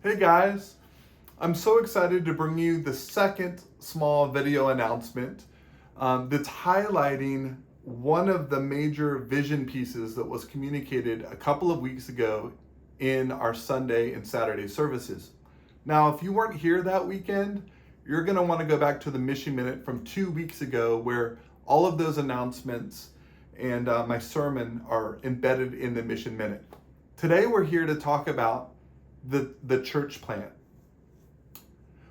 Hey guys, I'm so excited to bring you the second small video announcement that's highlighting one of the major vision pieces that was communicated a couple of weeks ago in our Sunday and Saturday services. Now, if you weren't here that weekend, you're going to want to go back to the Mission Minute from 2 weeks ago where all of those announcements and my sermon are embedded in the Mission Minute. Today we're here to talk about the church plant.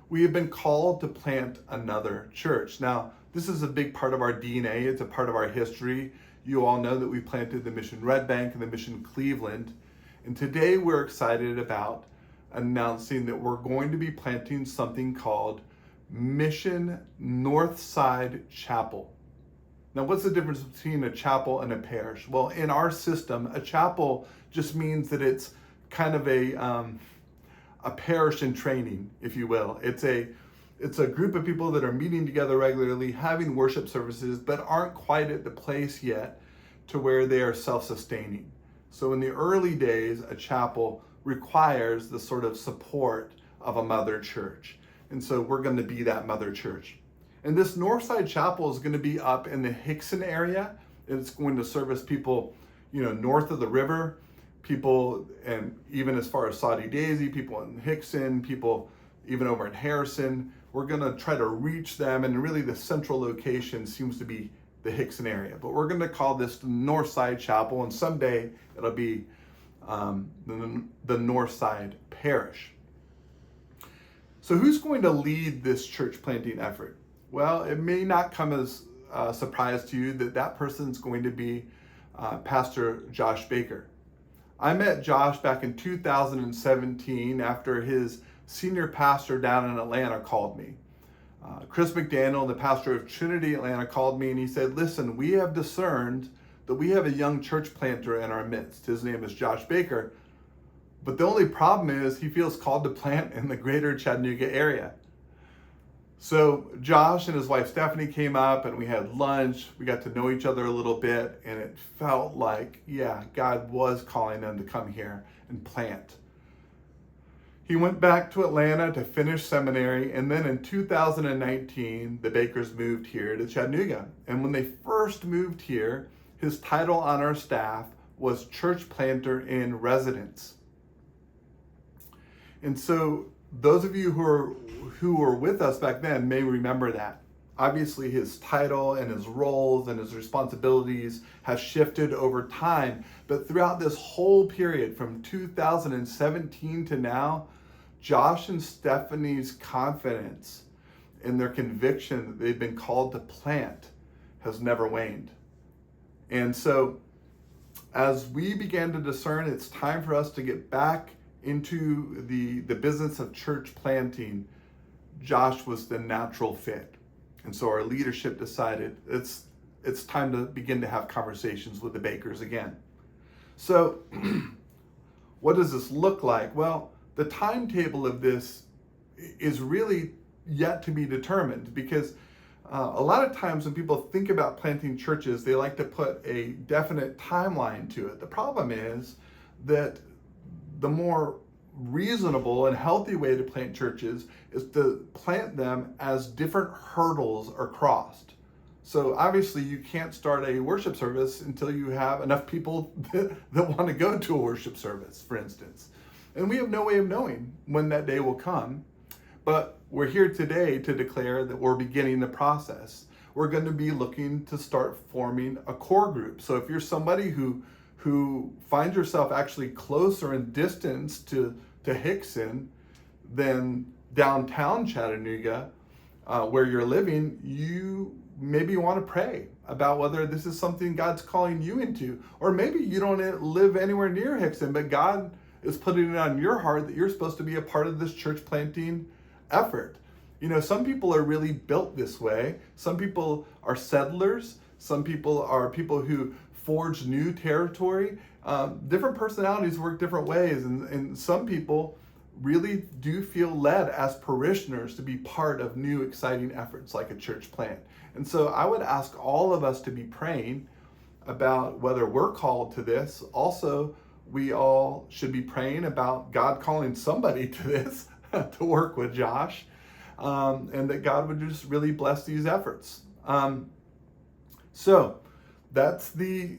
We have been called to plant another church. Now, this is a big part of our DNA. It's a part of our history. You all know that we planted the Mission Red Bank and the Mission Cleveland. And today we're excited about announcing that we're going to be planting something called Mission Northside Chapel. Now, what's the difference between a chapel and a parish? Well, in our system, a chapel just means that it's kind of a parish in training, if you will. It's a group of people that are meeting together regularly, having worship services, but aren't quite at the place yet to where they are self-sustaining. So in the early days, a chapel requires the sort of support of a mother church. And so we're going to be that mother church. And this Northside Chapel is going to be up in the Hixson area. It's going to service people, north of the river, people, and even as far as Saudi Daisy, people in Hixson, people even over in Harrison. We're going to try to reach them, and really the central location seems to be the Hixson area. But we're going to call this the Northside Chapel, and someday it'll be the Northside Parish. So who's going to lead this church planting effort? Well, it may not come as a surprise to you that person's going to be Pastor Josh Baker. I met Josh back in 2017 after his senior pastor down in Atlanta called me. Chris McDaniel, the pastor of Trinity Atlanta, called me and he said, listen, we have discerned that we have a young church planter in our midst. His name is Josh Baker. But the only problem is he feels called to plant in the greater Chattanooga area. So Josh and his wife Stephanie came up and we had lunch. We got to know each other a little bit, and it felt like, God was calling them to come here and plant. He went back to Atlanta to finish seminary, and then in 2019, the Bakers moved here to Chattanooga. And when they first moved here, his title on our staff was Church Planter in Residence. And so those of you who were with us back then may remember that. Obviously, his title and his roles and his responsibilities have shifted over time. But throughout this whole period from 2017 to now, Josh and Stephanie's confidence in their conviction that they've been called to plant has never waned. And so as we began to discern it's time for us to get back into the business of church planting, Josh was the natural fit. And so our leadership decided it's time to begin to have conversations with the Bakers again. So what does this look like? Well, the timetable of this is really yet to be determined, because a lot of times when people think about planting churches, they like to put a definite timeline to it. The problem is that the more reasonable and healthy way to plant churches is to plant them as different hurdles are crossed. So obviously you can't start a worship service until you have enough people that want to go to a worship service, for instance. And we have no way of knowing when that day will come, but we're here today to declare that we're beginning the process. We're going to be looking to start forming a core group. So if you're somebody who finds yourself actually closer in distance to Hixson than downtown Chattanooga, where you're living, you maybe want to pray about whether this is something God's calling you into. Or maybe you don't live anywhere near Hixson, but God is putting it on your heart that you're supposed to be a part of this church planting effort. Some people are really built this way. Some people are settlers. Some people are people who forge new territory. Different personalities work different ways, and some people really do feel led as parishioners to be part of new exciting efforts like a church plant. And so I would ask all of us to be praying about whether we're called to this, also we all should be praying about God calling somebody to this, to work with Josh, and that God would just really bless these efforts. So that's the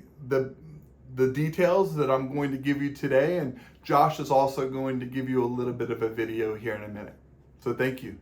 details that I'm going to give you today, and Josh is also going to give you a little bit of a video here in a minute. So thank you.